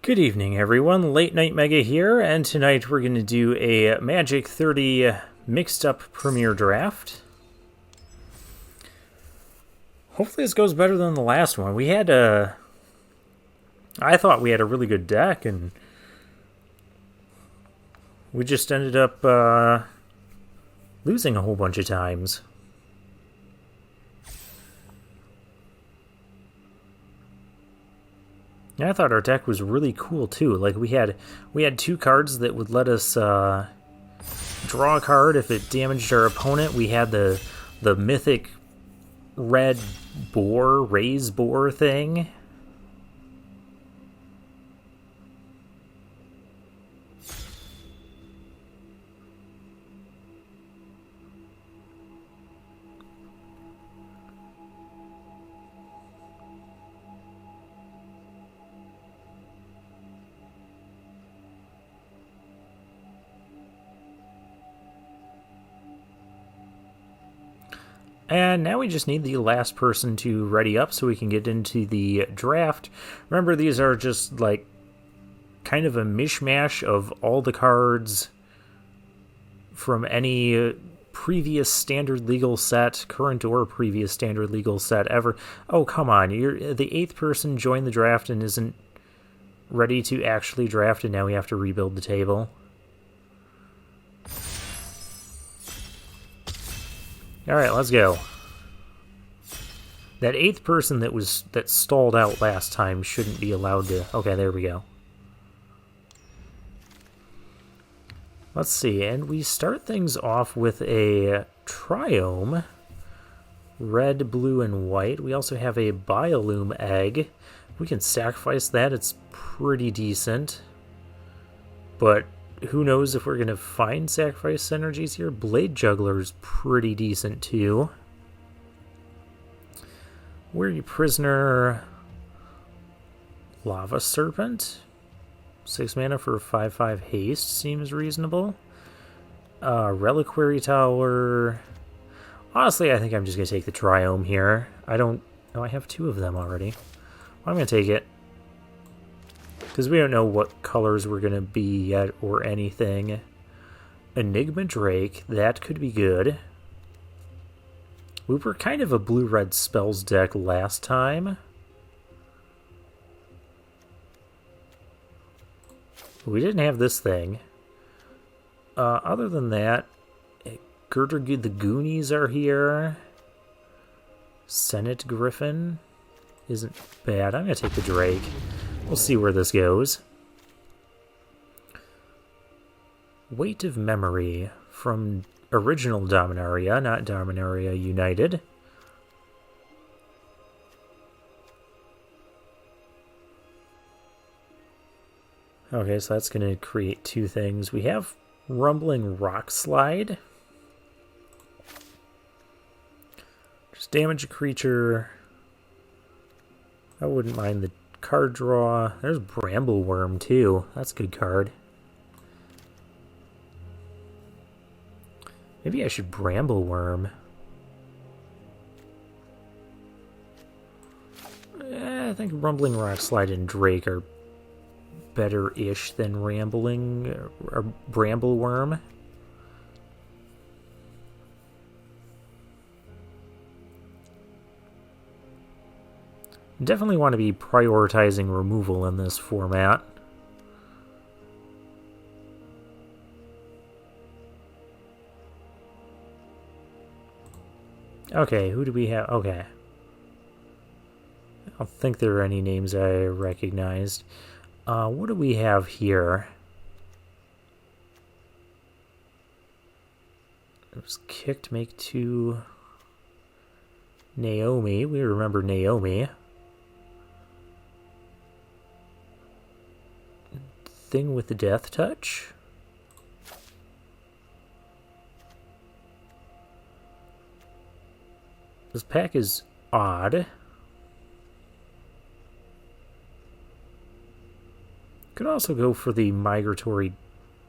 Good evening, everyone. Late Night Mega here, and tonight we're going to do a Magic 30 mixed up Premier Draft. Hopefully this goes better than the last one. I thought we had a really good deck, and we just ended up losing a whole bunch of times. I thought our deck was really cool too. Like we had two cards that would let us draw a card if it damaged our opponent. We had the mythic red raise boar thing. And now we just need the last person to ready up so we can get into the draft. Remember, these are just like kind of a mishmash of all the cards from any previous standard legal set, current or previous standard legal set ever. Oh, come on. You're the 8th person joined the draft and isn't ready to actually draft, and now we have to rebuild the table. Alright, let's go. That 8th person that stalled out last time shouldn't be allowed to... Okay, there we go. Let's see, and we start things off with a Triome. Red, blue, and white. We also have a Biolume egg. We can sacrifice that, it's pretty decent. But who knows if we're going to find sacrifice synergies here. Blade Juggler's pretty decent too. Weary Prisoner. Lava Serpent. 6 mana for 5/5 haste seems reasonable. Reliquary Tower. Honestly, I think I'm just going to take the Triome here. Oh, I have 2 of them already. Well, I'm going to take it. Because we don't know what colors we're going to be yet or anything. Enigma Drake, that could be good. We were kind of a blue-red spells deck last time. We didn't have this thing. Other than that, Gertrude the Goonies are here. Senate Griffin isn't bad. I'm going to take the Drake. We'll see where this goes. Weight of Memory from original Dominaria, not Dominaria United. Okay, so that's going to create 2 things. We have Rumbling Rock Slide. Just damage a creature. I wouldn't mind the card draw. There's Brambleworm too. That's a good card. Maybe I should Brambleworm. I think Rumbling Rock Slide and Drake are better-ish than Rambling or Brambleworm. Definitely want to be prioritizing removal in this format. Okay, who do we have? Okay. I don't think there are any names I recognized. What do we have here? It was kicked, make 2. Naomi. We remember Naomi. Thing with the Death Touch. This pack is odd. Could also go for the Migratory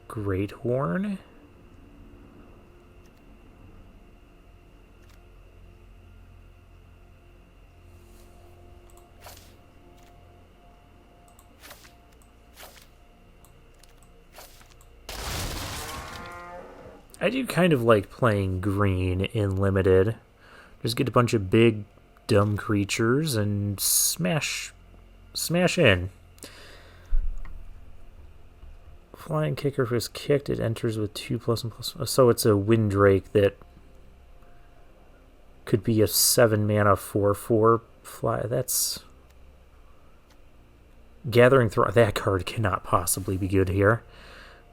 Greathorn. I do kind of like playing green in Limited. Just get a bunch of big, dumb creatures and smash in. Flying kicker, if it's kicked, it enters with 2+ and plus. So it's a Windrake that could be a 7 mana 4/4 fly. That's Gathering Thrall. That card cannot possibly be good here.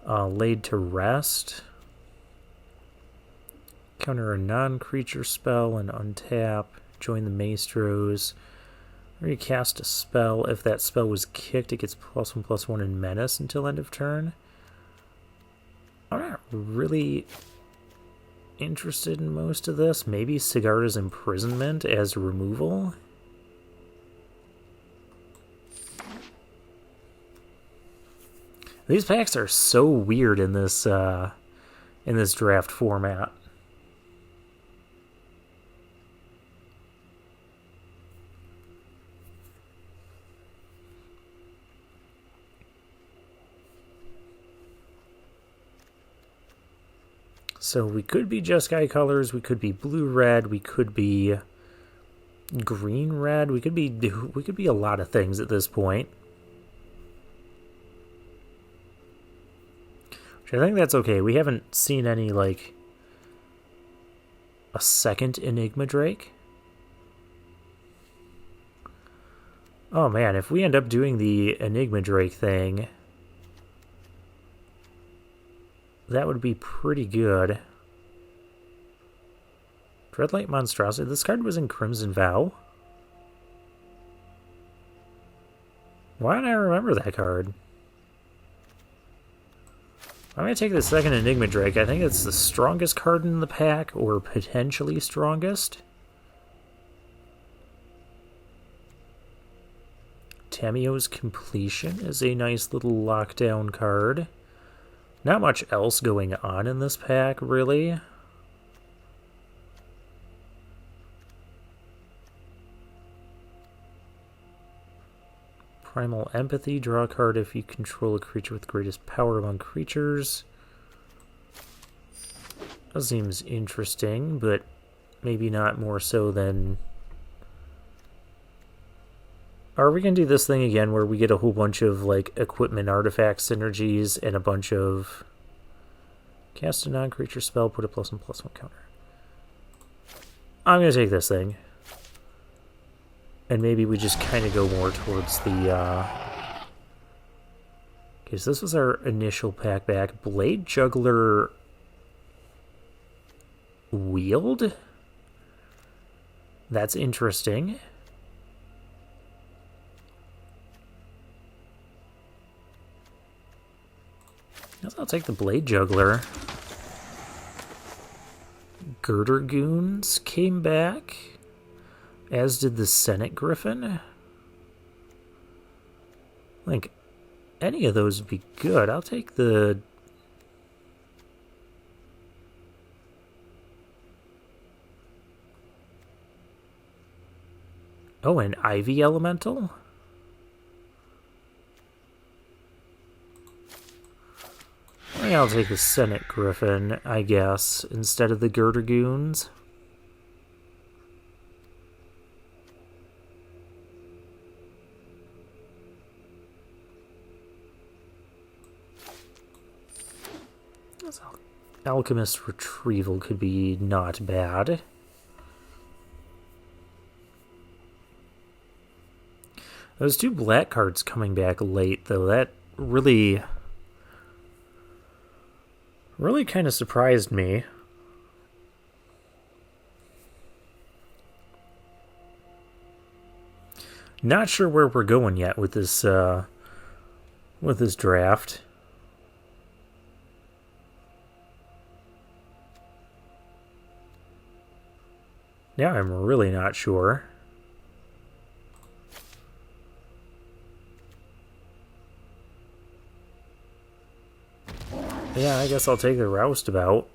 Laid to Rest. Counter a non-creature spell and untap. Join the Maestros. Or you cast a spell. If that spell was kicked, it gets +1/+1 in Menace until end of turn. I'm not really interested in most of this. Maybe Sigarda's Imprisonment as removal. These packs are so weird in this draft format. So we could be Jeskai colors, we could be blue-red, we could be green-red, we could be a lot of things at this point. Which I think that's okay. We haven't seen any, like, a second Enigma Drake. Oh man, if we end up doing the Enigma Drake thing, that would be pretty good. Dreadlight Monstrosity. This card was in Crimson Vow. Why don't I remember that card? I'm going to take the second Enigma Drake. I think it's the strongest card in the pack, or potentially strongest. Tamio's Completion is a nice little lockdown card. Not much else going on in this pack, really. Primal Empathy. Draw a card if you control a creature with greatest power among creatures. That seems interesting, but maybe not more so than... Are we going to do this thing again where we get a whole bunch of like equipment artifact synergies and a bunch of cast a non-creature spell, put a +1/+1 counter? I'm going to take this thing. And maybe we just kind of go more towards the... Okay, so this was our initial pack back. Blade Juggler Wield? That's interesting. Guess I'll take the Blade Juggler. Girder Goons came back, as did the Senate Griffin. I think any of those would be good. I'll take the... Oh, an Ivy Elemental? I'll take the Senate Griffin, I guess, instead of the Girder Goons. Alchemist Retrieval could be not bad. Those two black cards coming back late, though, that really kind of surprised me. Not sure where we're going yet with this draft. Yeah, I'm really not sure. Yeah, I guess I'll take the Roustabout.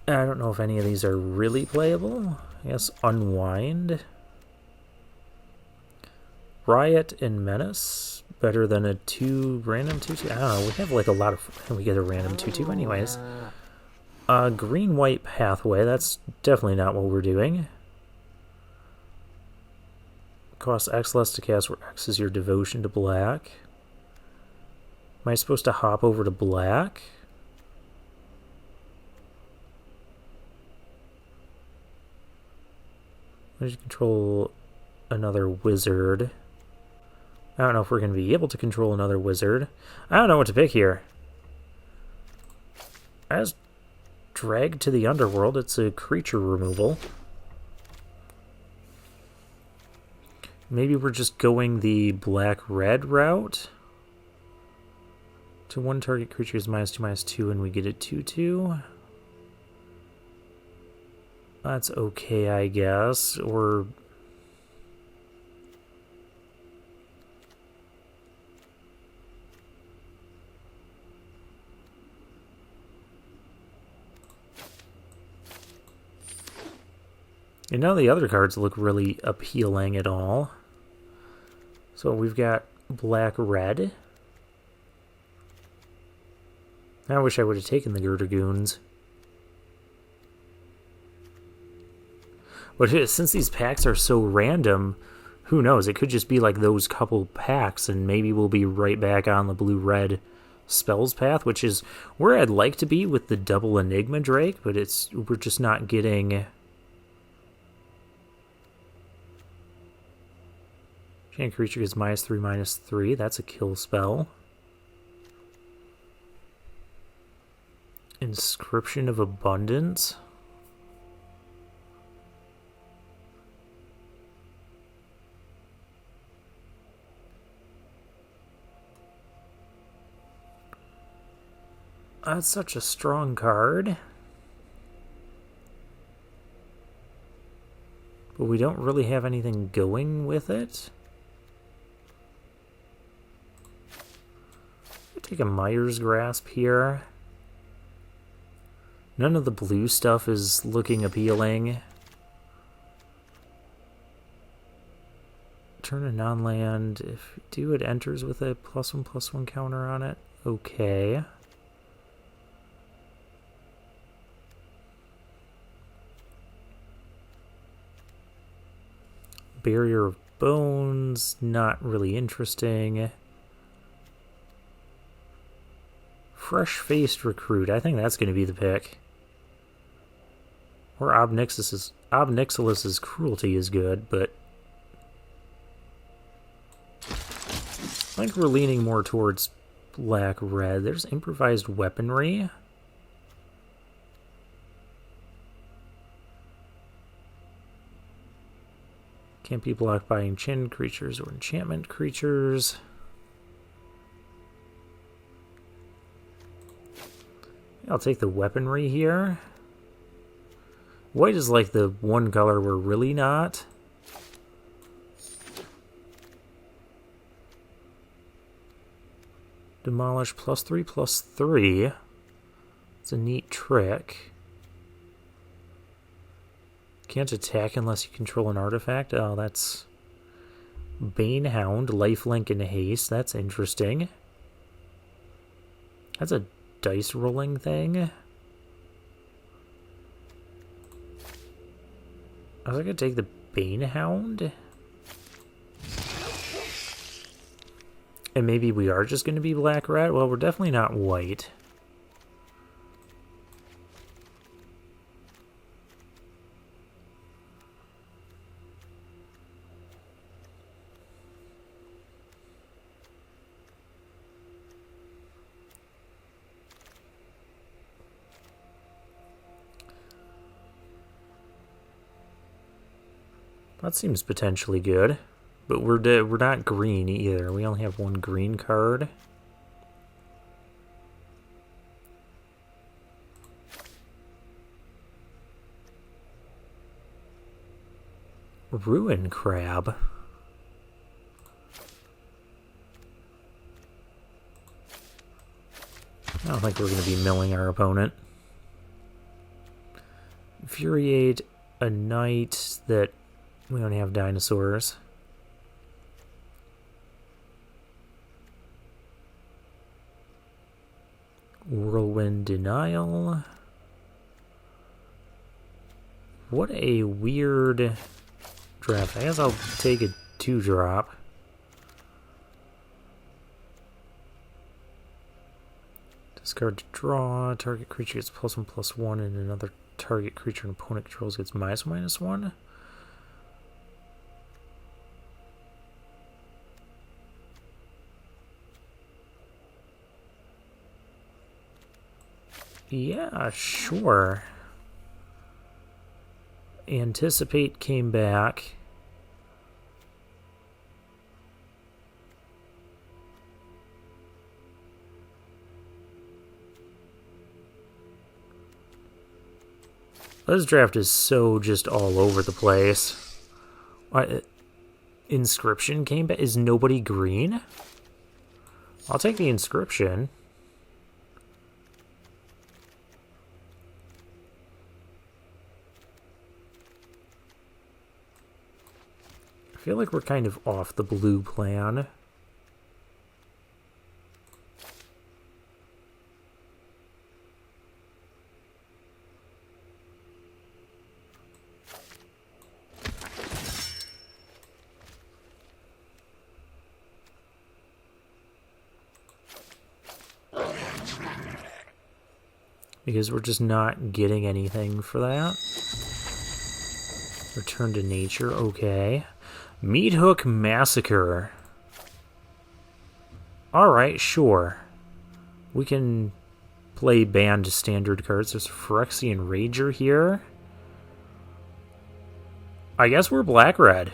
I don't know if any of these are really playable. I guess Unwind. Riot and Menace. better than a 2 random 2/2. I don't know. We have like a lot of. We get a random 2/2 anyways. Green-white pathway. That's definitely not what we're doing. Costs X less to cast, where X is your devotion to black. Am I supposed to hop over to black? I need to control another wizard. I don't know if we're going to be able to control another wizard. I don't know what to pick here. As dragged to the underworld, it's a creature removal. Maybe we're just going the black-red route. To one target creature is -2/-2, and we get a 2/2. That's okay, I guess. Or and none of the other cards look really appealing at all. So we've got black-red. I wish I would have taken the Girdergoons. But since these packs are so random, who knows? It could just be like those couple packs, and maybe we'll be right back on the blue-red spells path, which is where I'd like to be with the double Enigma Drake, but we're just not getting... Giant creature gets -3/-3. That's a kill spell. Inscription of Abundance. That's such a strong card. But we don't really have anything going with it. Take a Mire's Grasp here. None of the blue stuff is looking appealing. Turn a non-land. If you do, it enters with a +1/+1 counter on it. Okay. Barrier of Bones, not really interesting. Fresh-faced Recruit, I think that's going to be the pick. Or Obnixilus's Cruelty is good, but I think we're leaning more towards black-red. There's Improvised Weaponry. Can't be blocked by enchanted creatures or enchantment creatures. I'll take the weaponry here. White is like the one color we're really not. Demolish +3/+3. It's a neat trick. Can't attack unless you control an artifact. Oh, that's Banehound, lifelink, and haste. That's interesting. That's a dice rolling thing. I was gonna take the Banehound. And maybe we are just gonna be black-red. Well, we're definitely not white. That seems potentially good, but we're not green either. We only have one green card. Ruin Crab. I don't think we're going to be milling our opponent. Infuriate a knight that we don't have dinosaurs. Whirlwind Denial. What a weird draft. I guess I'll take a 2-drop. Discard to draw. Target creature gets +1/+1, and another target creature an opponent controls gets -1/-1. Yeah, sure. Anticipate came back. This draft is so just all over the place. Inscription came back. Is nobody green? I'll take the inscription. I feel like we're kind of off the blue plan. Because we're just not getting anything for that. Return to nature, okay. Meat Hook Massacre. Alright, sure. We can play banned standard cards. There's Phyrexian Rager here. I guess we're black-red.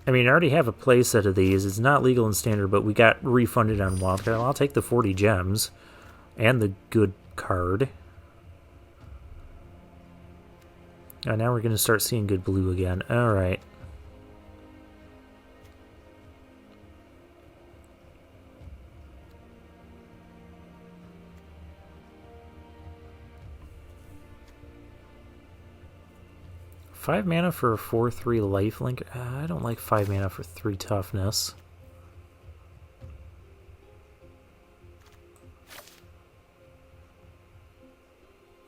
I mean, I already have a playset of these. It's not legal in standard, but we got refunded on Wildcard. I'll take the 40 gems and the good card. Now we're going to start seeing good blue again. Alright. Five mana for a 4/3 lifelink. I don't like 5 mana for 3 toughness.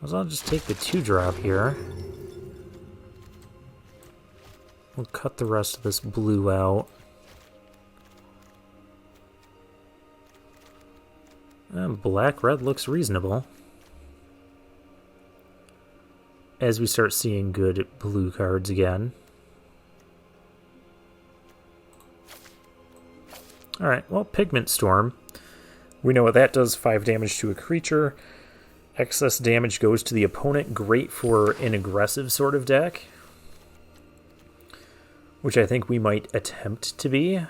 I'll just take the 2-drop here. We'll cut the rest of this blue out. And black-red looks reasonable. As we start seeing good blue cards again. Alright, well, Pigment Storm. We know what that does, 5 damage to a creature. Excess damage goes to the opponent, great for an aggressive sort of deck. Which I think we might attempt to be.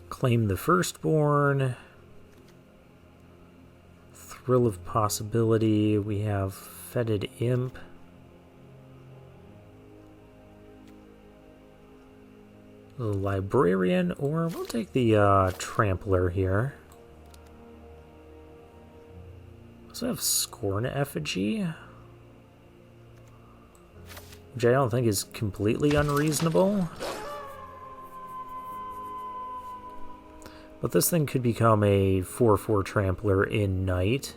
Claim the Firstborn. Thrill of Possibility. We have Fetid Imp. The Librarian, or we'll take the Trampler here. Also have Scorn Effigy, which I don't think is completely unreasonable. But this thing could become a 4/4 Trampler in Night.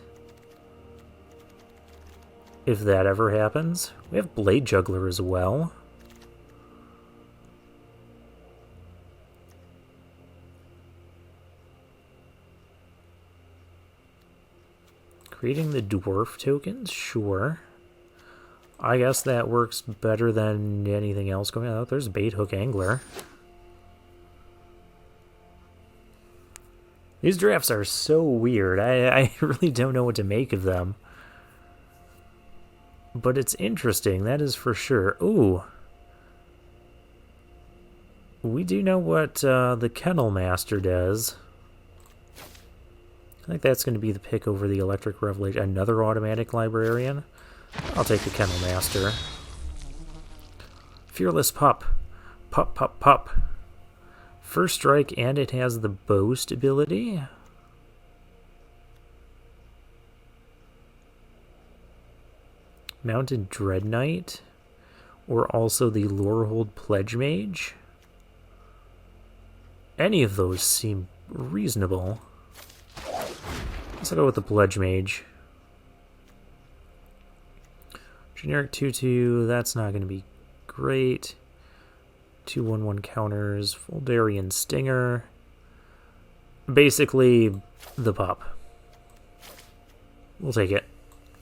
If that ever happens. We have Blade Juggler as well. Creating the Dwarf tokens? Sure. I guess that works better than anything else going on. There's Bait Hook Angler. These drafts are so weird. I really don't know what to make of them. But it's interesting, that is for sure. Ooh. We do know what the Kennel Master does. I think that's going to be the pick over the Electric Revelation. Another automatic Librarian. I'll take the Kennel Master. Fearless Pup. Pup, pup, pup. First strike, and it has the Boast ability. Mounted Dread Knight. Or also the Lorehold Pledge Mage. Any of those seem reasonable. Let's go with the Pledge Mage. Generic 2-2, that's not going to be great. 2-1-1 counters, Voldarian Stinger. Basically, the pup. We'll take it.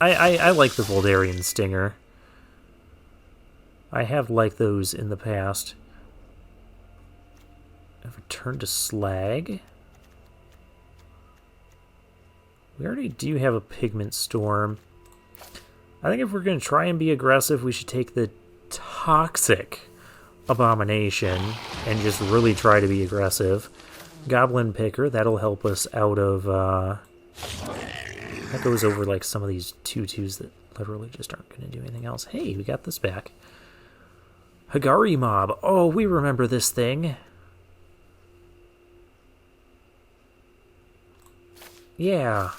I like the Voldarian Stinger. I have liked those in the past. I've returned to Slag. We already do have a Pigment Storm. I think if we're going to try and be aggressive, we should take the Toxic Abomination and just really try to be aggressive. Goblin Picker, that'll help us out of... that goes over like some of these 2-2s that literally just aren't going to do anything else. Hey, we got this back. Hagari Mob. Oh, we remember this thing. Yeah.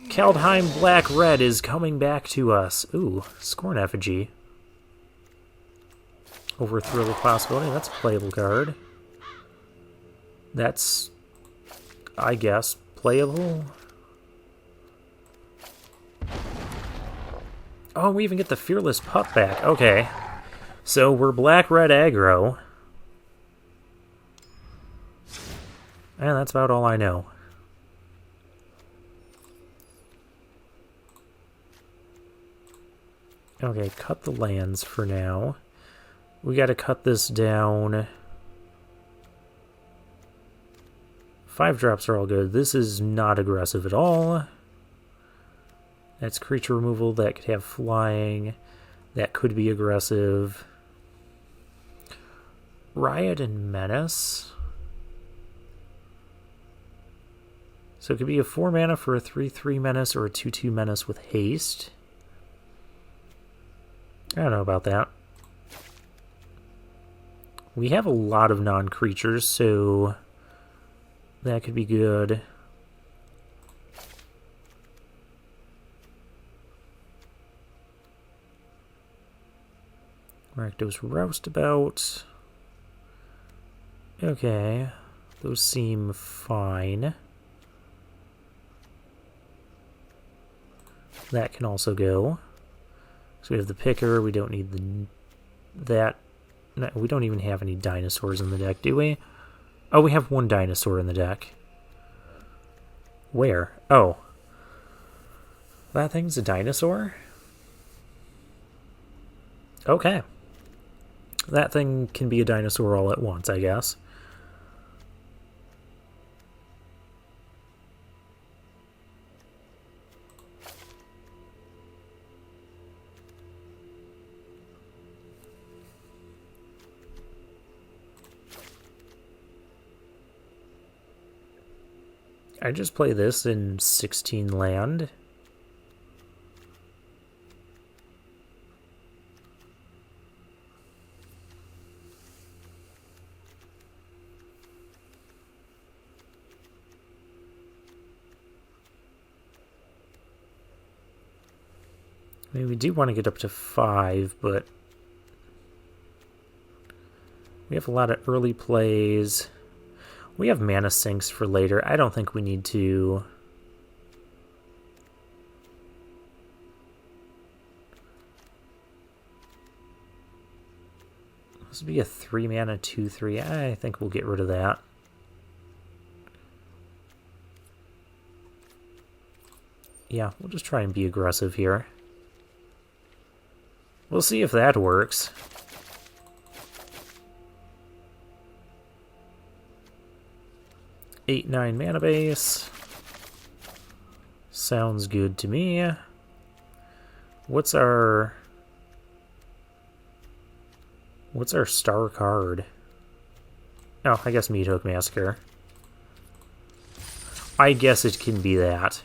Kaldheim Black Red is coming back to us. Ooh, Scorn Effigy. Overthrow the Possibility. That's a playable card. That's, I guess, playable. Oh, we even get the Fearless Pup back. Okay. So we're Black-Red aggro. And that's about all I know. Okay, cut the lands for now. We gotta cut this down. 5-drops are all good. This is not aggressive at all. That's creature removal. That could have flying. That could be aggressive. Riot and Menace. So it could be a 4 mana for a 3/3 Menace or a 2/2 Menace with haste. I don't know about that. We have a lot of non-creatures, so that could be good. Rakdos Roustabout. Okay, those seem fine. That can also go. So we have the Picker. We don't need that. No, we don't even have any dinosaurs in the deck, do we? Oh, we have one dinosaur in the deck. Where? Oh. That thing's a dinosaur? Okay. That thing can be a dinosaur all at once, I guess. I just play this in 16 land. I mean, we do want to get up to 5, but we have a lot of early plays. We have mana sinks for later. I don't think we need to. This would be a 3 mana 2/3. I think we'll get rid of that. Yeah, we'll just try and be aggressive here. We'll see if that works. Eight, 9 mana base. Sounds good to me. What's our star card? Oh, I guess Meathook Massacre. I guess it can be that.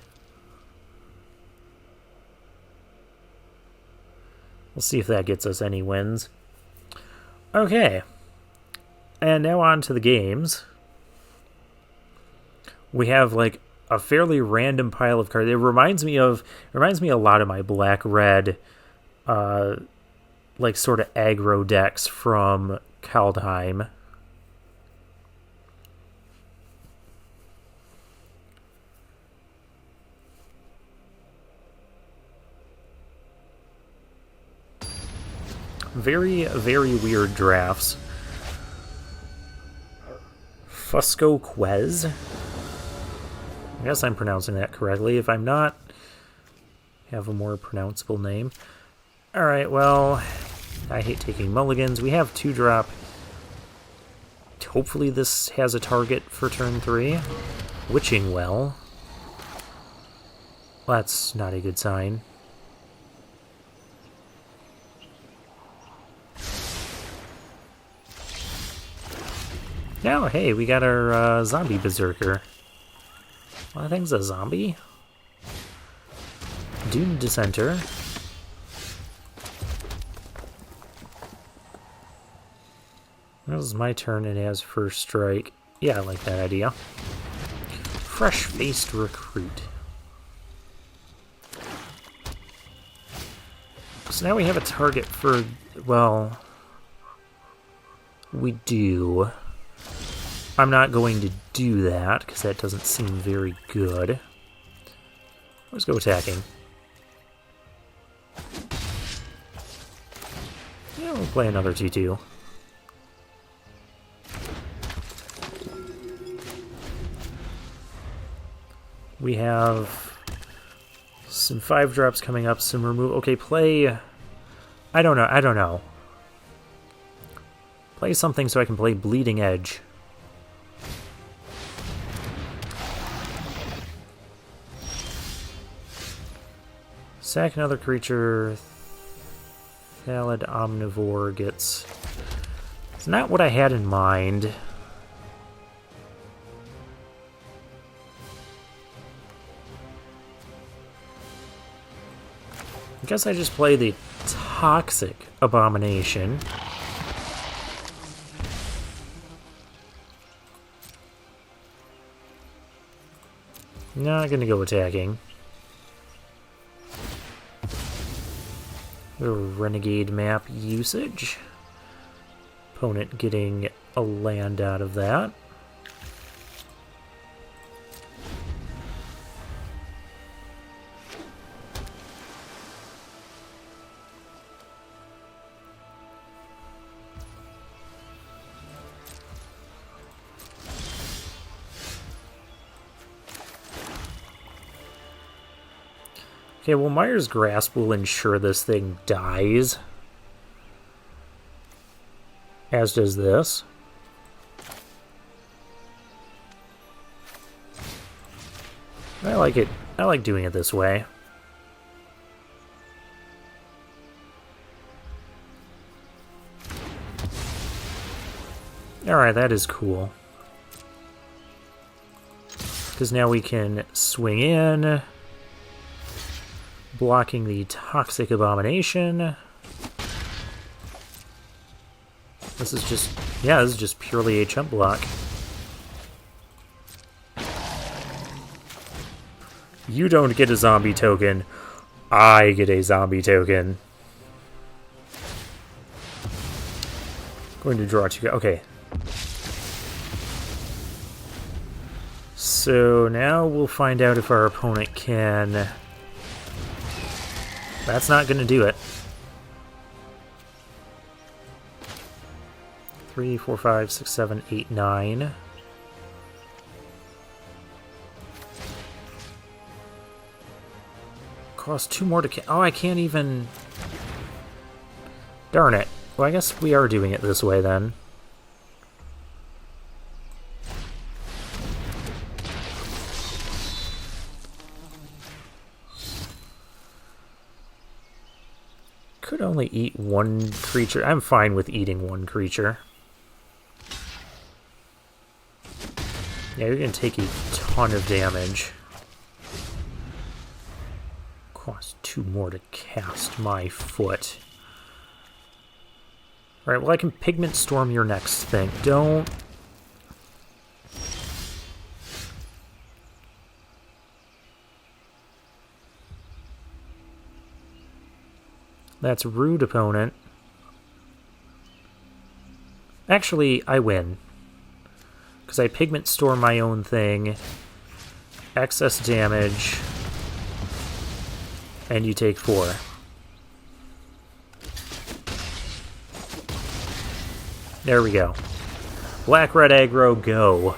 We'll see if that gets us any wins. Okay. And now on to the games. We have like a fairly random pile of cards. It reminds me a lot of my black-red like sort of aggro decks from Kaldheim. Very, very weird drafts. Fusco Quez. I guess I'm pronouncing that correctly. If I'm not, have a more pronounceable name. Alright, well, I hate taking mulligans. We have 2-drop. Hopefully this has a target for turn 3. Witching Well. That's not a good sign. Now, hey, we got our zombie berserker. Well, I think it's a zombie. Dune Dissenter. This is my turn, and it has first strike. Yeah, I like that idea. Fresh-faced recruit. So now we have a target for, well, we do. I'm not going to do that, because that doesn't seem very good. Let's go attacking. Yeah, we'll play another 2-2. We have some 5-drops coming up, some remove. Okay, play. I don't know. Play something so I can play Bleeding Edge. Sack another creature. Thalid Omnivore gets. It's not what I had in mind. I guess I just play the Toxic Abomination. Not gonna go attacking. The Renegade map usage. Opponent getting a land out of that. Okay, well, Myers Grasp will ensure this thing dies. As does this. I like it. I like doing it this way. Alright, that is cool. Because now we can swing in. Blocking the Toxic Abomination. This is just, yeah, this is just purely a chump block. You don't get a zombie token. I get a zombie token. Going to draw 2. Okay. So now we'll find out if our opponent can. That's not going to do it. 3, 4, 5, 6, 7, 8, 9. Cost 2 more to. Oh, I can't even. Darn it. Well, I guess we are doing it this way then. Could only eat 1 creature. I'm fine with eating 1 creature. Yeah, you're going to take a ton of damage. Cost 2 more to cast my foot. Alright, well I can Pigment Storm your next thing. Don't... That's rude, opponent. Actually, I win. Because I Pigment Storm my own thing. Excess damage. And you take 4. There we go. Black, red, aggro, go.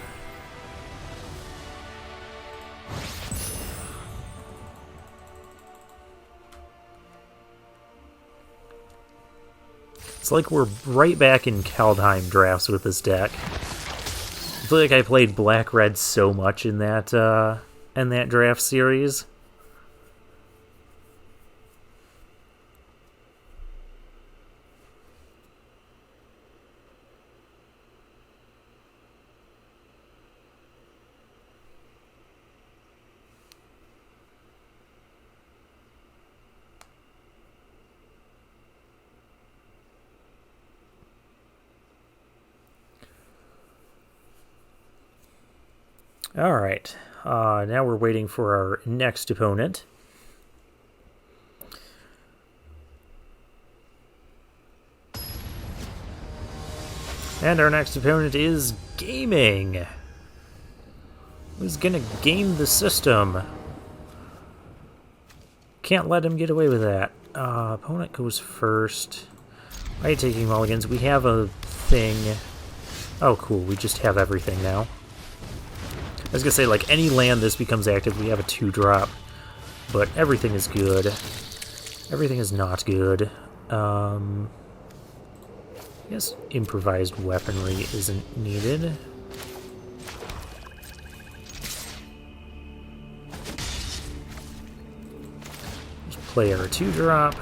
It's like we're right back in Kaldheim drafts with this deck. I feel like I played black-red so much in that draft series. Alright, now we're waiting for our next opponent. And our next opponent is Gaming. Who's gonna game the system? Can't let him get away with that. Opponent goes first. Why are you taking mulligans? We have a thing. Oh, cool, we just have everything now. I was gonna say, like, any land this becomes active, we have a 2-drop. But everything is good. Everything is not good. I guess improvised weaponry isn't needed. Just play our 2-drop.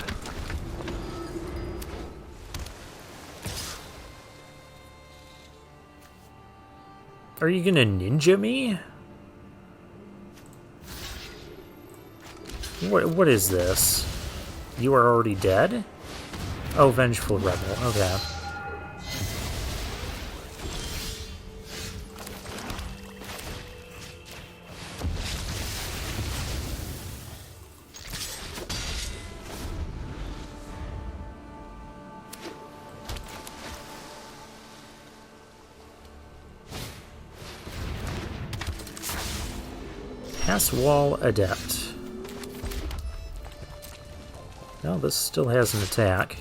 Are you gonna ninja me? What is this? You are already dead? Oh, Vengeful Rebel. Okay. Pass Wall Adept. No, this still has an attack.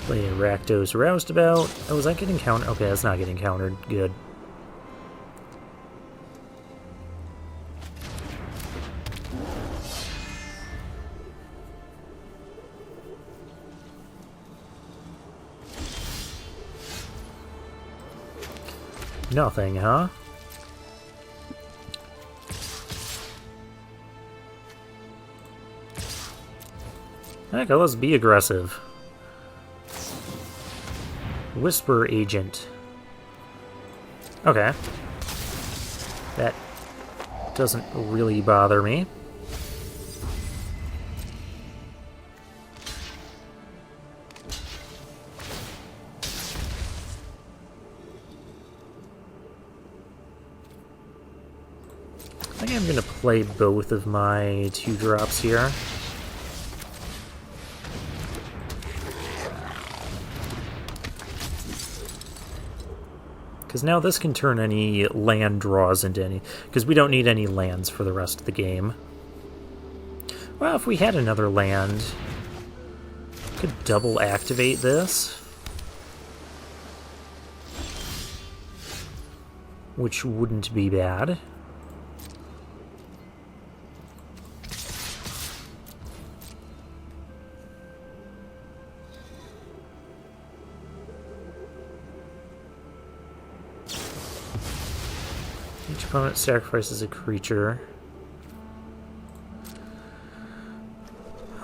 Play Rakdos Roustabout. Oh, is that getting countered? Okay, that's not getting countered. Good. Nothing, huh? Okay, let's be aggressive. Whisper Agent. Okay. That doesn't really bother me. I think I'm going to play both of my 2-drops here. Because now this can turn any land draws into any... Because we don't need any lands for the rest of the game. Well, if we had another land, we could double activate this. Which wouldn't be bad. Each opponent sacrifices a creature.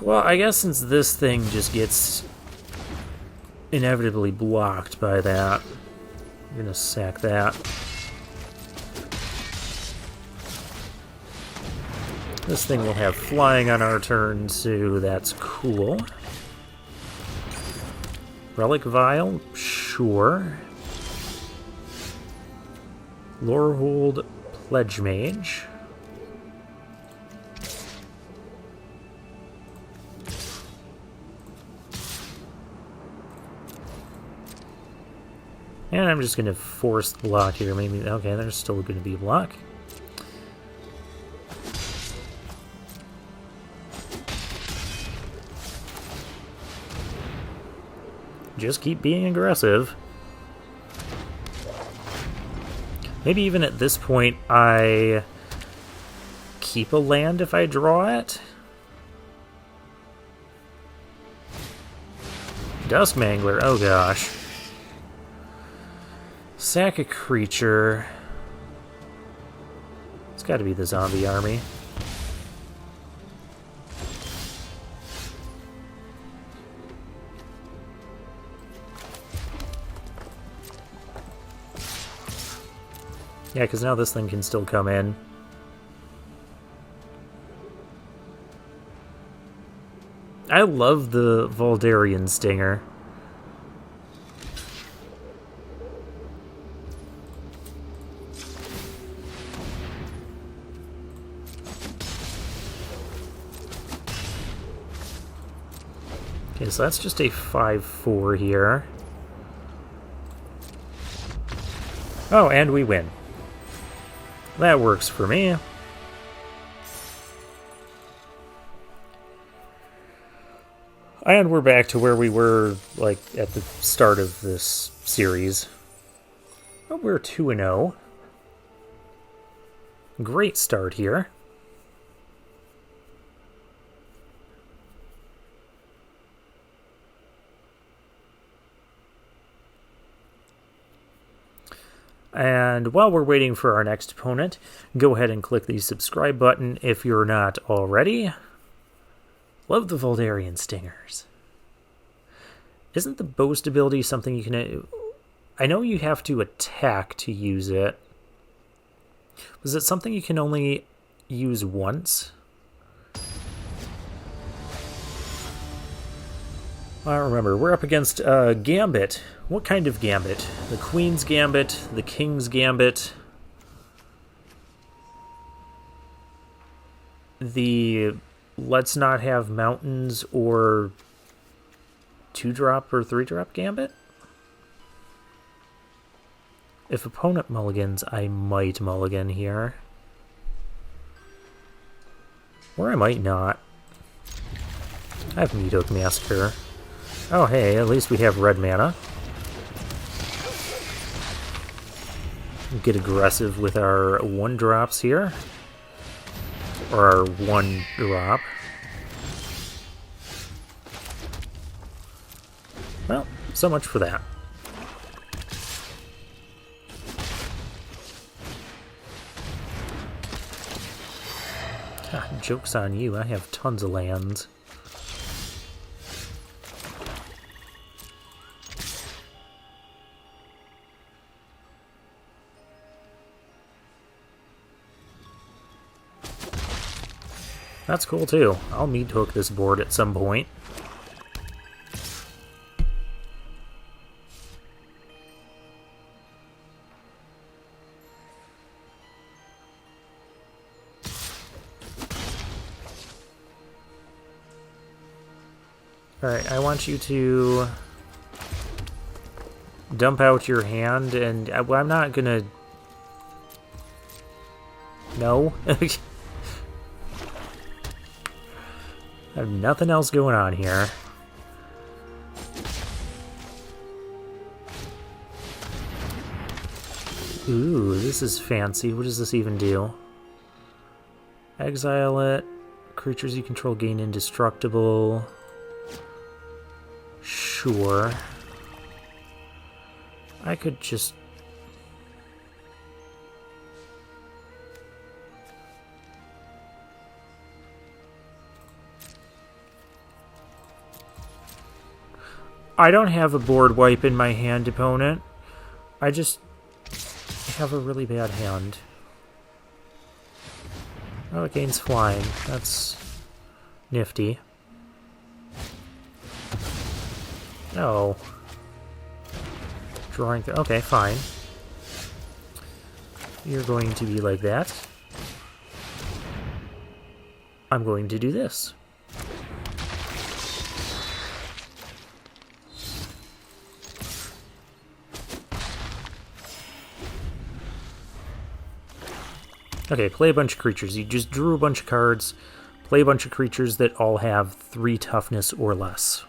Well, I guess since this thing just gets inevitably blocked by that, I'm gonna sack that. This thing will have flying on our turn, so that's cool. Relic Vial? Sure. Lorehold Pledge Mage. And I'm just going to force the block here. Maybe, okay, there's still going to be a block. Just keep being aggressive. Maybe even at this point I keep a land if I draw it? Dusk Mangler, oh gosh. Sack a creature. It's gotta be the zombie army. Yeah, because now this thing can still come in. I love the Voldarian Stinger. Okay, so that's just a 5/4 here. Oh, and we win. That works for me. And we're back to where we were, like, at the start of this series. Oh, we're 2-0. Great start here. And while we're waiting for our next opponent, go ahead and click the subscribe button if you're not already. Love the Voldarian Stingers. Isn't the boast ability something you can... I know you have to attack to use it. Was it something you can only use once? I don't remember. We're up against Gambit. What kind of Gambit? The Queen's Gambit? The King's Gambit? The let's not have mountains or 2-drop or 3-drop Gambit? If opponent mulligans, I might mulligan here. Or I might not. I have Meathook Massacre. Oh hey, at least we have red mana. Get aggressive with our 1-drops here. Or our 1-drop. Well, so much for that. God, joke's on you, I have tons of lands. That's cool too. I'll Meathook this board at some point. Alright, I want you to dump out your hand, and I'm not gonna... No? I have nothing else going on here. Ooh, this is fancy. What does this even do? Exile it. Creatures you control gain indestructible. Sure. I could just... I don't have a board wipe in my hand, opponent. I just have a really bad hand. Oh, it gains flying. That's nifty. Oh. Drawing... Okay, fine. You're going to be like that. I'm going to do this. Okay, play a bunch of creatures. You just drew a bunch of cards. Play a bunch of creatures that all have 3 toughness or less.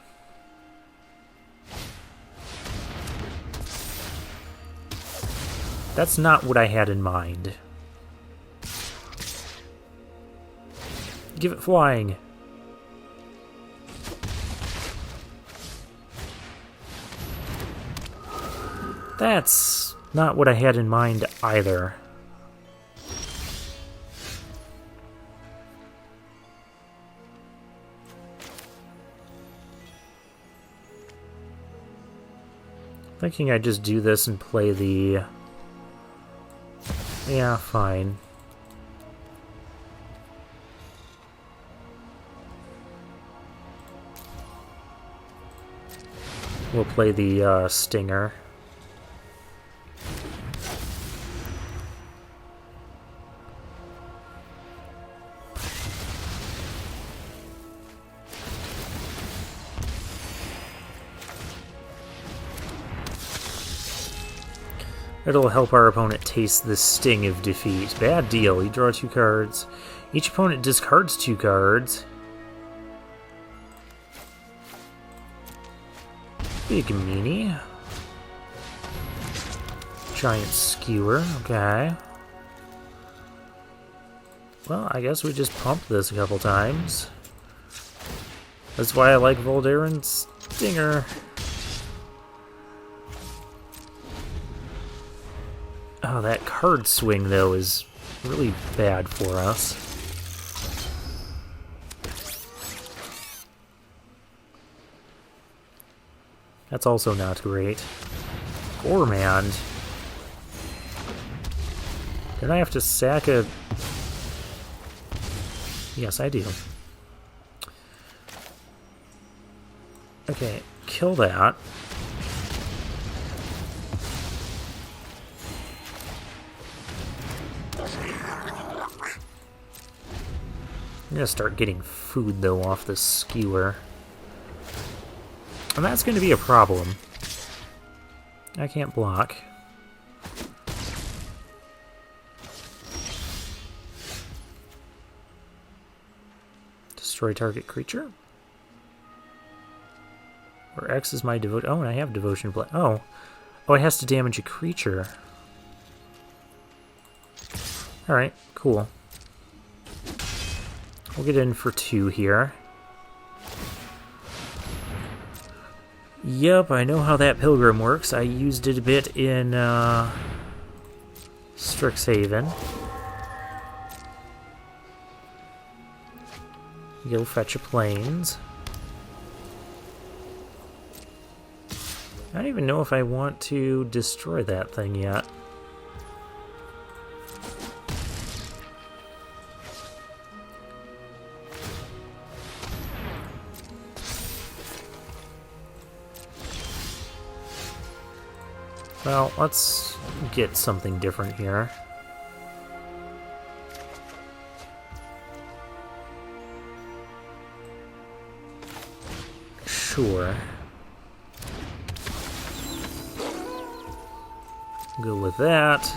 That's not what I had in mind. Give it flying. That's not what I had in mind either. Thinking I'd just do this and play the... Yeah, fine. We'll play the Stinger. It'll help our opponent taste the sting of defeat. Bad deal. You draw 2 cards. Each opponent discards 2 cards. Big meanie. Giant skewer. Okay. Well, I guess we just pump this a couple times. That's why I like Voldaren's Stinger. Oh, that card swing, though, is really bad for us. That's also not great. Gormand. Did I have to sack a... Yes, I do. Okay, kill that. I'm gonna start getting food, though, off the skewer. And that's gonna be a problem. I can't block. Destroy target creature. Or X is my devotion. Oh, and I have devotion play. Oh. Oh, it has to damage a creature. Alright, cool. We'll get in for 2 here. Yep, I know how that Pilgrim works. I used it a bit in Strixhaven. Go fetch a plains. I don't even know if I want to destroy that thing yet. Well, let's get something different here. Sure. Go with that.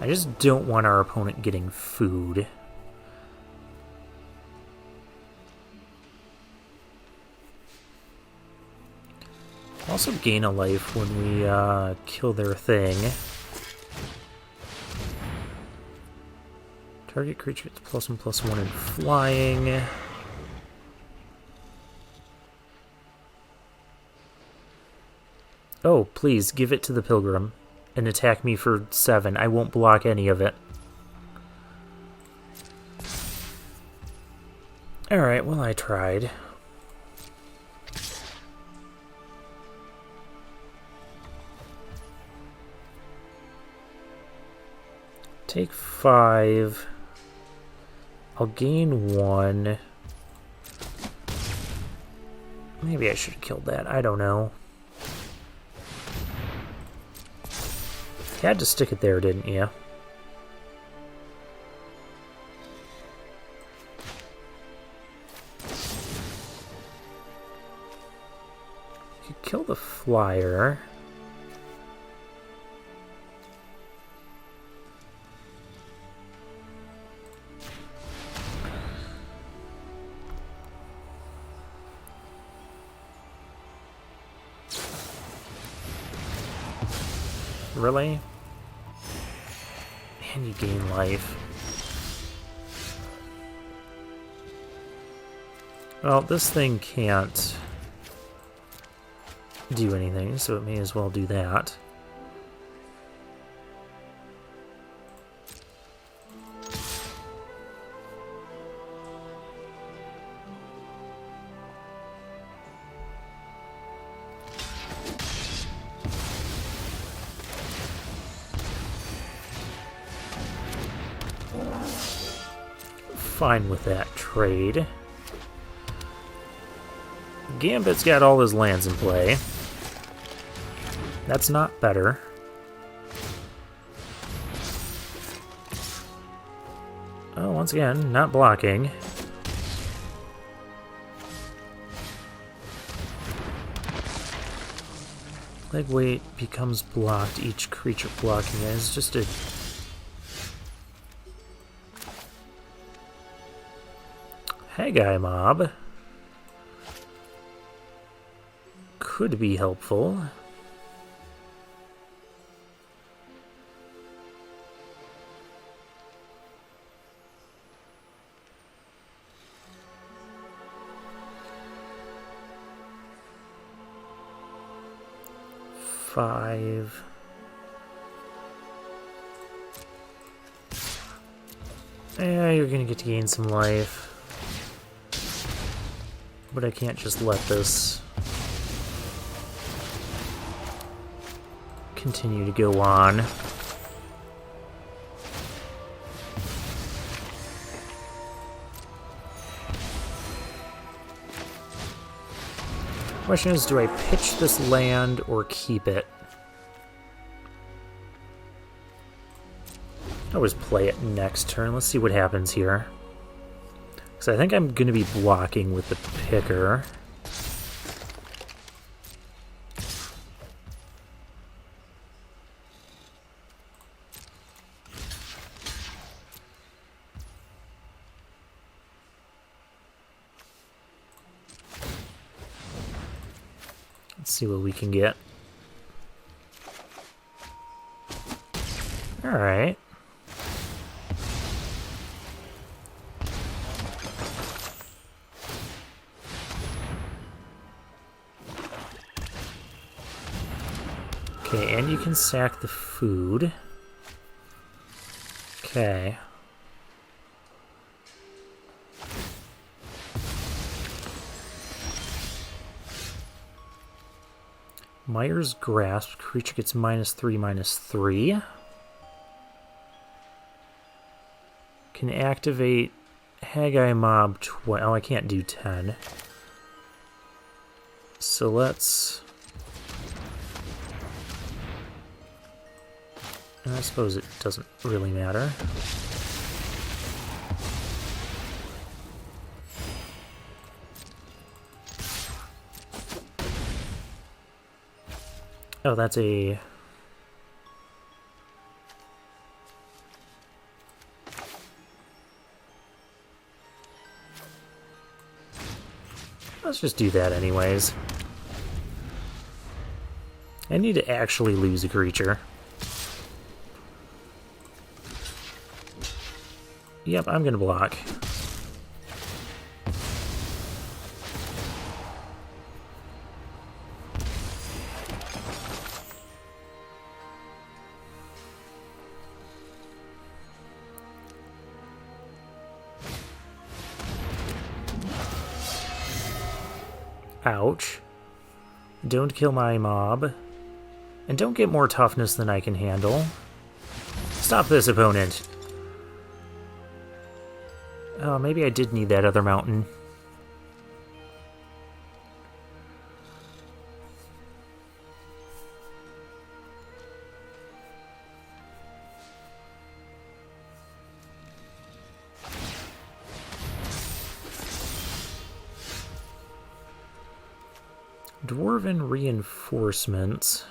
I just don't want our opponent getting food. Also gain a life when we kill their thing. Target creature gets +1/+1 in flying. Oh, please, give it to the Pilgrim and attack me for 7. I won't block any of it. Alright, well, I tried. Take 5. I'll gain 1. Maybe I should have killed that. I don't know. You had to stick it there, didn't you? You could kill the flyer. Really? And you gain life. Well, this thing can't do anything, so it may as well do that. Fine with that trade. Gambit's got all his lands in play. That's not better. Oh, once again, not blocking. Leg weight becomes blocked. Each creature blocking it is just a... Haggai mob. Could be helpful. Five. Yeah, you're gonna get to gain some life. But I can't just let this continue to go on. Question is, do I pitch this land or keep it? I always play it next turn. Let's see what happens here. Because I think I'm going to be blocking with the picker. Let's see what we can get. Alright. Okay, and you can sack the food. Okay. Myers Grasp. Creature gets -3/-3. Can activate Haggai Mob 20. Oh, I can't do 10. So let's... I suppose it doesn't really matter. Oh, that's a... Let's just do that anyways. I need to actually lose a creature. Yep, I'm gonna block. Ouch. Don't kill my mob. And don't get more toughness than I can handle. Stop this, opponent. Oh, maybe I did need that other mountain. Dwarven reinforcements.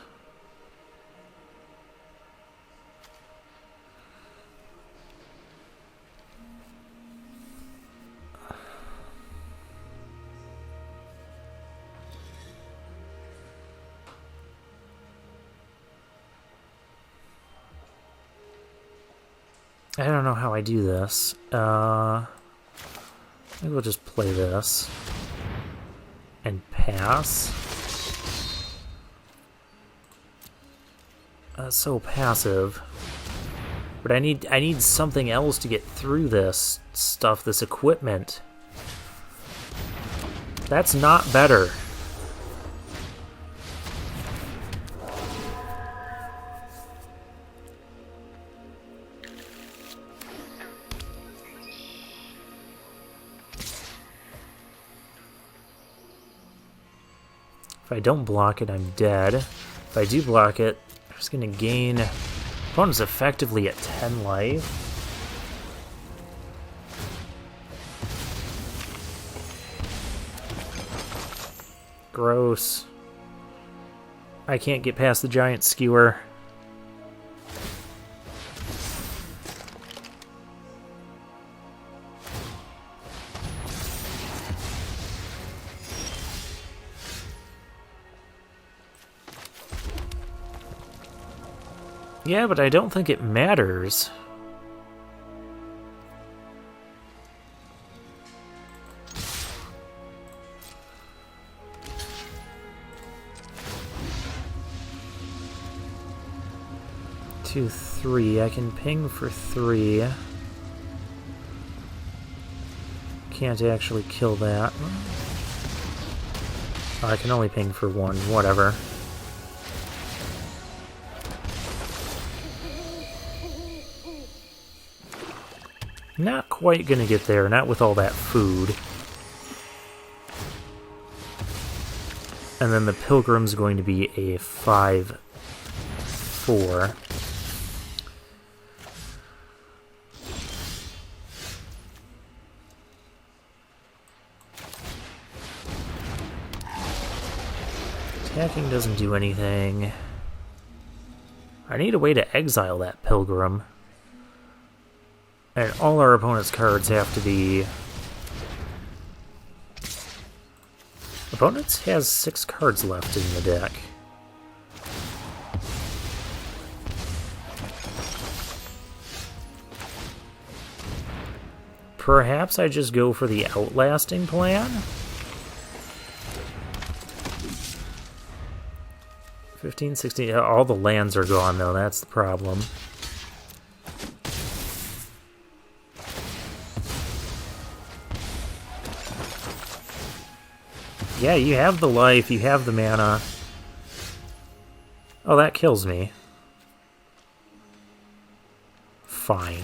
I don't know how I do this. Maybe we'll just play this. And pass. That's so passive. But I need something else to get through this stuff, this equipment. That's not better. If I don't block it, I'm dead. If I do block it, I'm just gonna gain... Opponent's effectively at 10 life. Gross. I can't get past the giant skewer. Yeah, but I don't think it matters. Two, 3. I can ping for 3. Can't actually kill that. Oh, I can only ping for 1. Whatever. Not quite gonna get there, not with all that food. And then the Pilgrim's going to be a 5/4. Attacking doesn't do anything. I need a way to exile that Pilgrim. And all our opponent's cards have to be... Opponents has 6 cards left in the deck. Perhaps I just go for the outlasting plan? 15, 16... All the lands are gone, though. That's the problem. Yeah, you have the life, you have the mana. Oh, that kills me. Fine.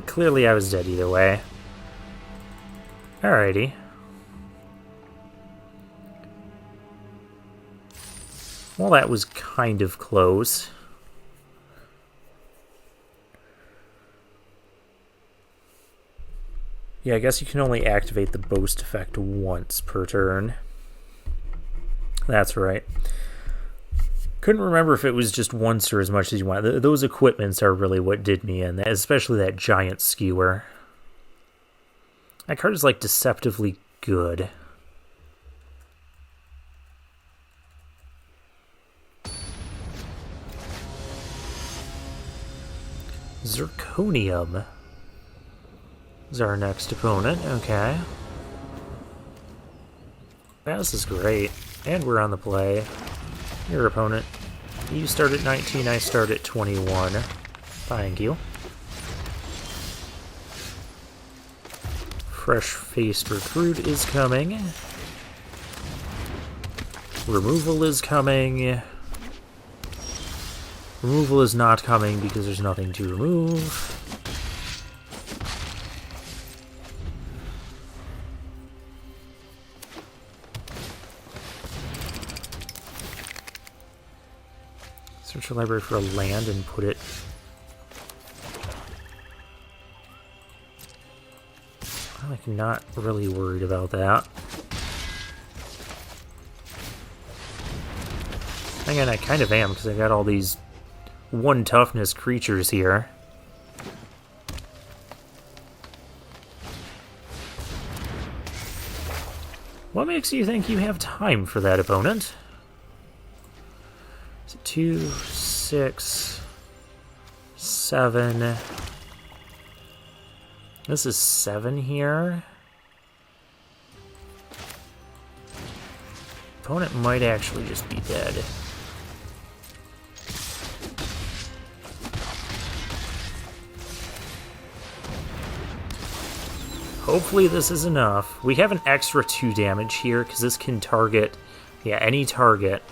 Clearly I was dead either way. Alrighty. Well, that was kind of close. Yeah, I guess you can only activate the boast effect once per turn. That's right. Couldn't remember if it was just once or as much as you want. Those equipments are really what did me in, especially that giant skewer. That card is like deceptively good. Zirconium is our next opponent. Okay. Yeah, this is great. And we're on the play. Your opponent. You start at 19, I start at 21. Thank you. Fresh-faced recruit is coming. Removal is coming. Removal is not coming because there's nothing to remove. Search your library for a land and put it... I'm like not really worried about that. Again, I kind of am because I got all these 1 toughness creatures here. What makes you think you have time for that, opponent? So 2, 6, 7. This is 7 here. Opponent might actually just be dead. Hopefully this is enough. We have an extra 2 damage here because this can target, yeah, any target.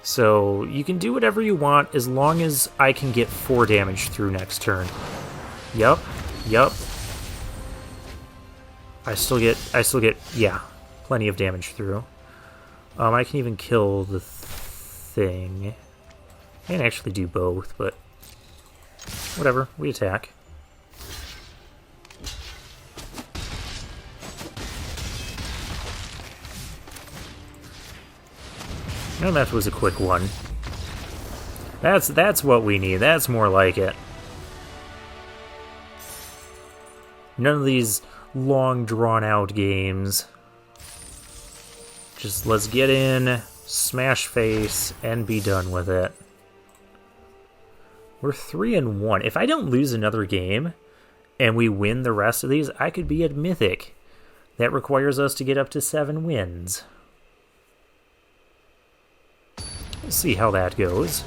So you can do whatever you want as long as I can get 4 damage through next turn. Yup. I still get, yeah, plenty of damage through. I can even kill the thing. I can actually do both, but whatever, we attack. And that was a quick one. That's what we need. That's more like it. None of these long drawn-out games. Just let's get in, smash face, and be done with it. We're 3-1. If I don't lose another game, and we win the rest of these, I could be at Mythic. That requires us to get up to 7 wins. We'll see how that goes.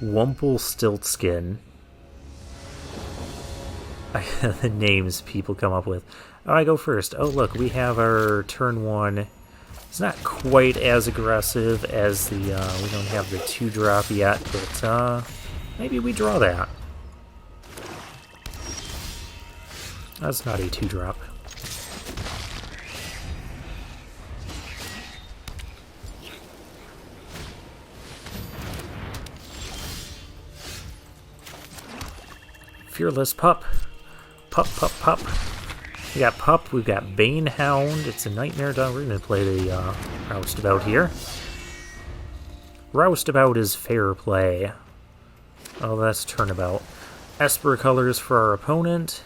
Wumpelstiltskin. The names people come up with. Oh, I go first. Oh, look, we have our turn 1. It's not quite as aggressive as the, we don't have the 2-drop yet, but, maybe we draw that. That's not a 2-drop. Fearless Pup. Pup. We got Pup, we've got Banehound. It's a Nightmare Dog. We're going to play the Roustabout here. Roustabout is fair play. Oh, that's Turnabout. Esper colors for our opponent.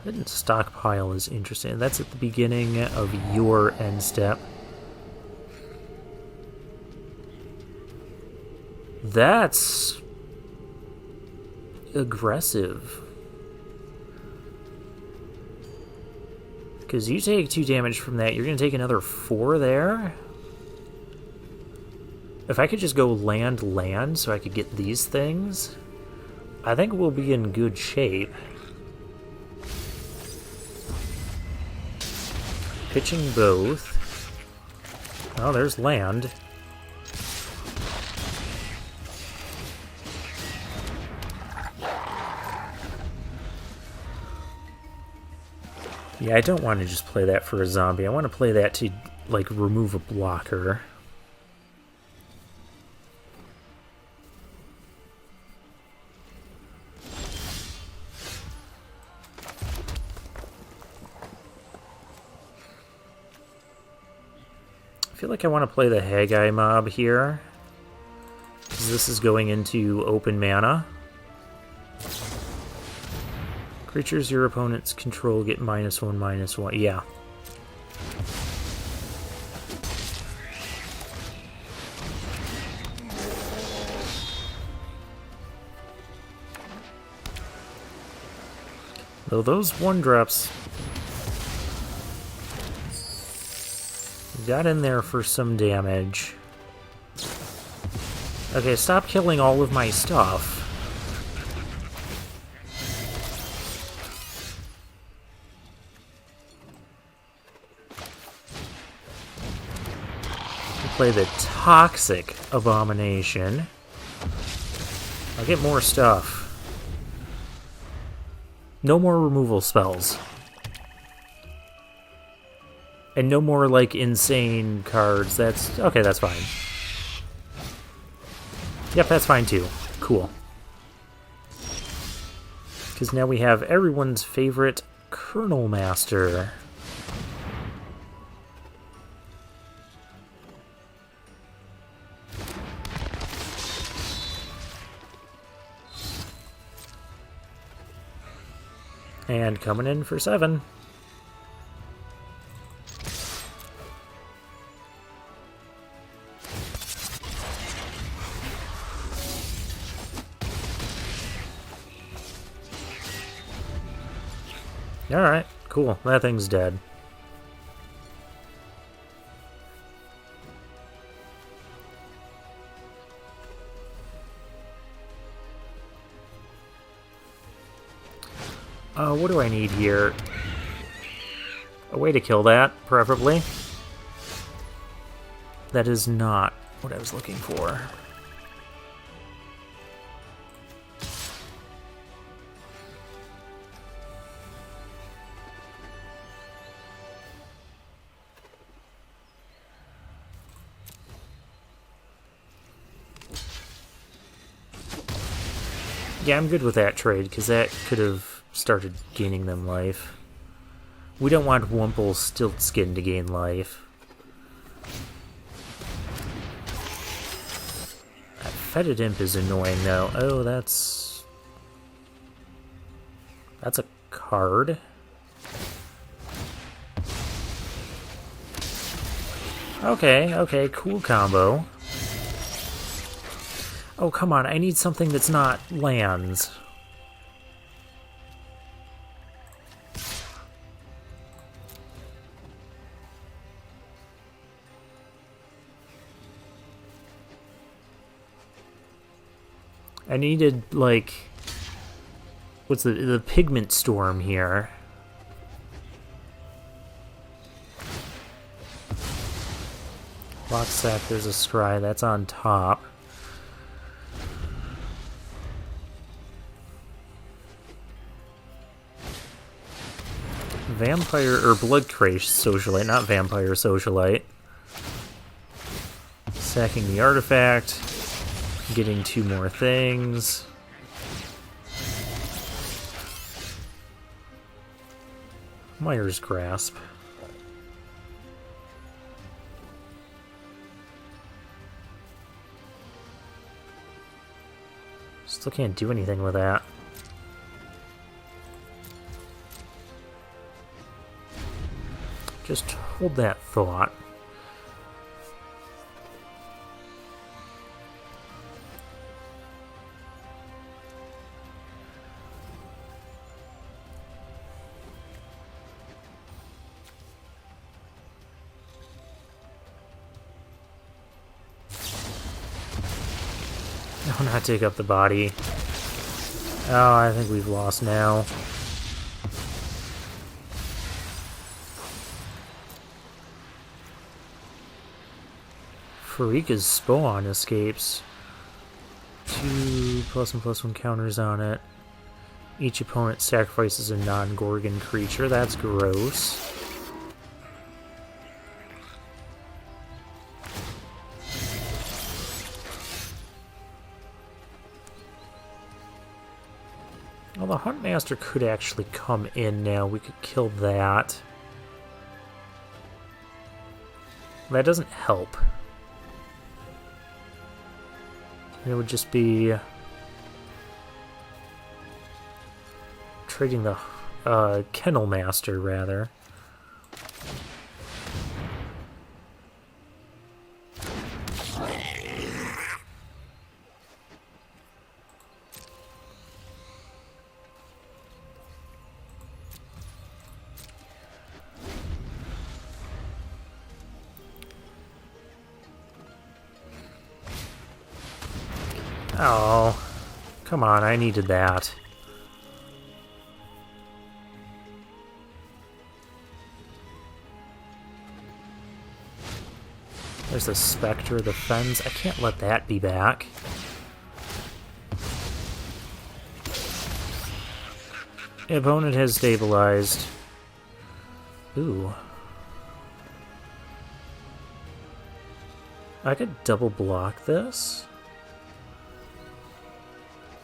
Hidden Stockpile is interesting. That's at the beginning of your end step. That's aggressive. Because you take 2 damage from that, you're going to take another 4 there. If I could just go land so I could get these things, I think we'll be in good shape. Pitching both. Oh, there's land. Yeah, I don't want to just play that for a zombie. I want to play that to, like, remove a blocker. I feel like I want to play the Haggai mob here, because this is going into open mana. Creatures your opponents control get -1/-1. Yeah. Though those 1-drops got in there for some damage. Okay, stop killing all of my stuff. Play the Toxic Abomination. I'll get more stuff. No more removal spells. And no more, like, insane cards. That's... okay, that's fine. Yep, that's fine too. Cool. Because now we have everyone's favorite Colonel Master. And coming in for 7. Alright, cool. That thing's dead. What do I need here? A way to kill that, preferably. That is not what I was looking for. Yeah, I'm good with that trade, because that could have started gaining them life. We don't want Wumple Stiltskin to gain life. That Fetid Imp is annoying, though. Oh, that's a card. Okay, cool combo. Oh, come on, I need something that's not lands. I needed, like... What's the Pigment Storm here? Locksack, there's a Scry, that's on top. Vampire or Bloodcrash Socialite, not Vampire Socialite. Sacking the artifact, getting 2 more things. Mire's Grasp. Still can't do anything with that. Just hold that thought. No, not take up the body. Oh, I think we've lost now. Farika's Spawn escapes. 2 +1/+1 counters on it. Each opponent sacrifices a non-Gorgon creature. That's gross. Well, the Huntmaster could actually come in now. We could kill that. That doesn't help. It would just be trading the Kennel Master, rather. Oh, come on, I needed that. There's the Spectre of the Fens. I can't let that be back. The opponent has stabilized. Ooh. I could double block this.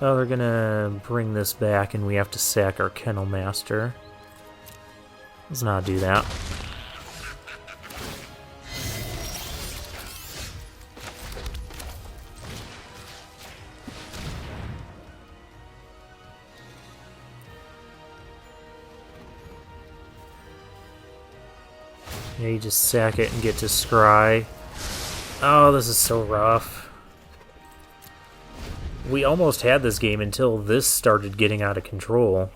Oh, they're gonna bring this back and we have to sack our Kennel Master. Let's not do that. Yeah, you just sack it and get to scry. Oh, this is so rough. We almost had this game until this started getting out of control.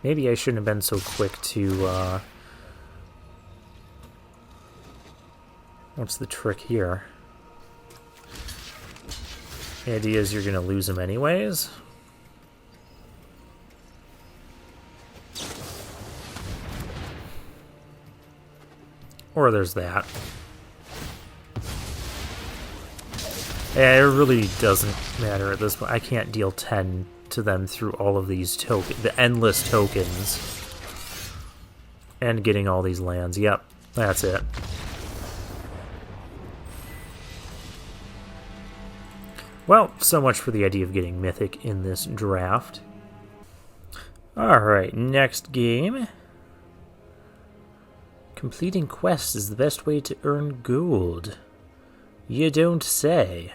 Maybe I shouldn't have been so quick to, what's the trick here? The idea is you're going to lose them anyways. Or there's that. Yeah, it really doesn't matter at this point. I can't deal 10 to them through all of these the endless tokens. And getting all these lands. Yep, that's it. Well, so much for the idea of getting Mythic in this draft. Alright, next game. Completing quests is the best way to earn gold. You don't say.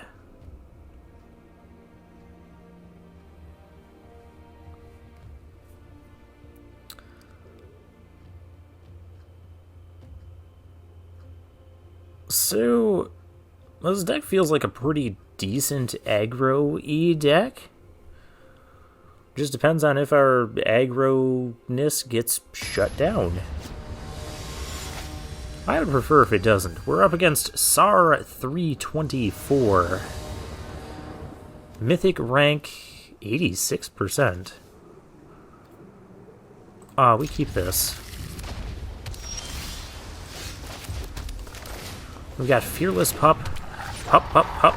So, this deck feels like a pretty decent aggro-y deck. Just depends on if our aggro-ness gets shut down. I would prefer if it doesn't. We're up against SAR 324. Mythic rank 86%. We keep this. We got Fearless Pup. Pup, pup, pup.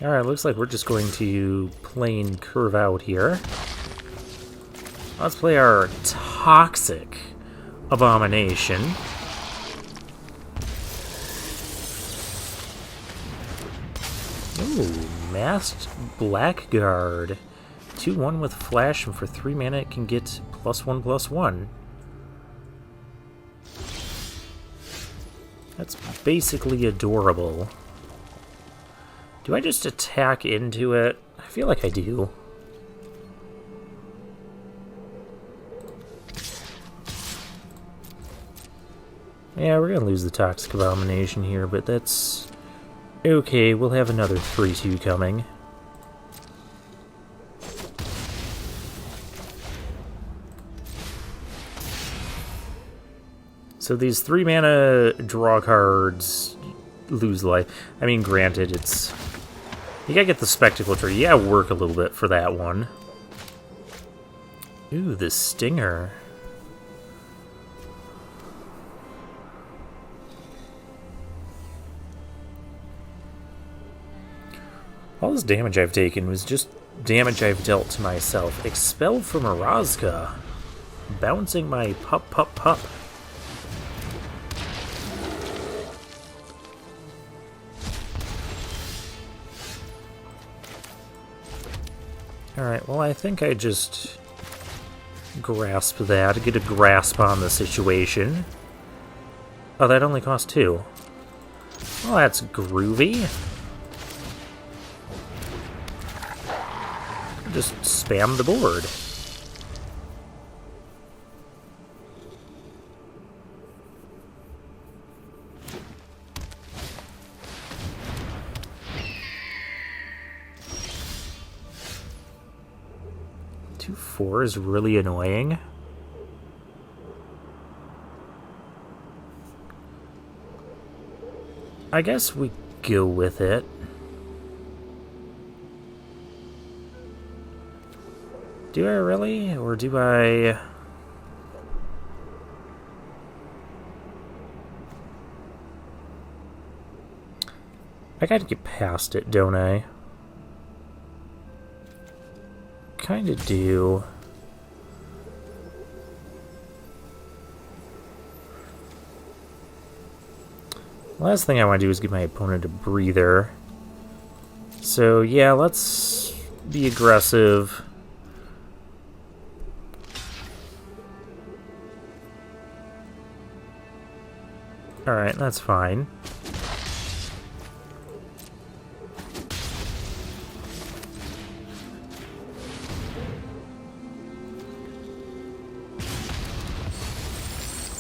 Alright, looks like we're just going to plain curve out here. Let's play our Toxic Abomination. Ooh, Masked Blackguard. 2/1 with Flash, and for 3 mana it can get +1/+1. That's basically adorable. Do I just attack into it? I feel like I do. Yeah, we're gonna lose the Toxic Abomination here, but that's okay. We'll have another 3/2 coming. So these 3 mana draw cards lose life. I mean, granted, it's... You gotta get the Spectacle tree. Yeah, work a little bit for that one. Ooh, the Stinger. All this damage I've taken was just damage I've dealt to myself. Expelled from Erazka. Bouncing my pup, pup, pup. Alright, well, I think I just grasp that, get a grasp on the situation. Oh, that only cost 2. Well, that's groovy. Just spam the board. Four is really annoying. I guess we go with it. Do I really? Or do I... I gotta get past it, don't I? Kinda do. Last thing I want to do is give my opponent a breather. So yeah, let's be aggressive. Alright, that's fine.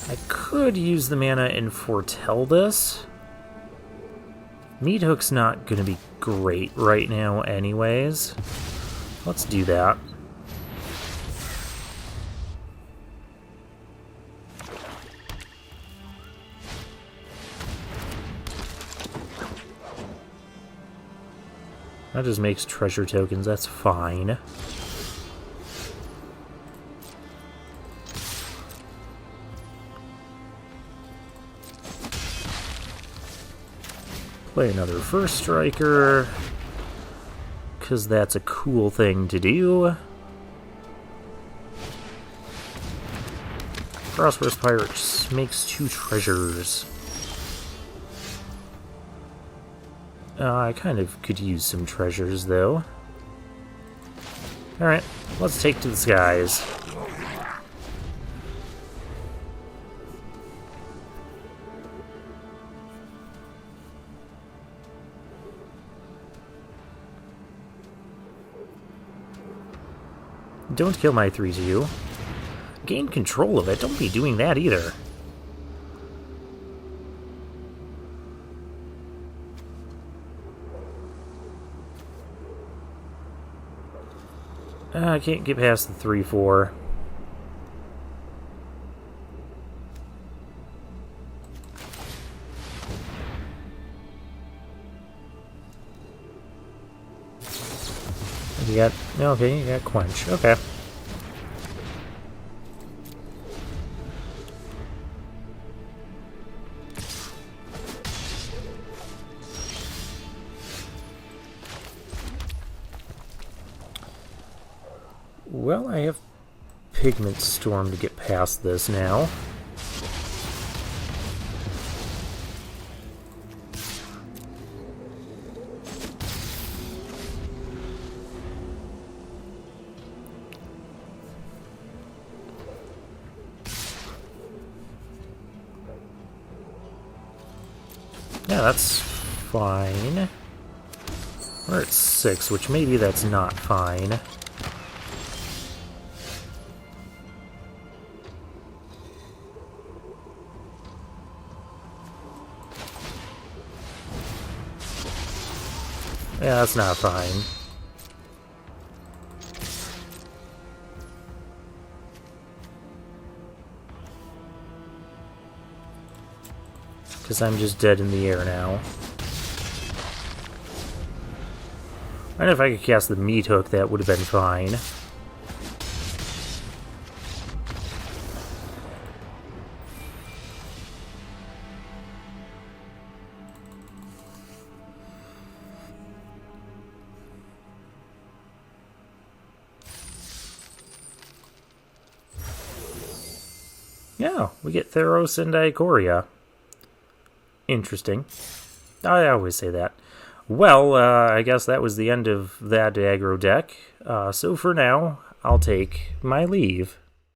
I could use the mana and foretell this. Meat Hook's not going to be great right now anyways. Let's do that. That just makes treasure tokens, that's fine. Play another First Striker, because that's a cool thing to do. Prosperous Pirate makes 2 treasures. I kind of could use some treasures, though. Alright, let's take to the skies. Don't kill my 3-2. Gain control of it. Don't be doing that either. I can't get past the 3-4. You got... Okay, you got Quench. Okay. Well, I have Pigment Storm to get past this now. Yeah, that's fine. We're at 6, which maybe that's not fine. Yeah, that's not fine. Because I'm just dead in the air now. And if I could cast the Meat Hook, that would have been fine. Yeah, we get Theros and Ikoria. Interesting. I always say that. Well, I guess that was the end of that aggro deck. So for now, I'll take my leave.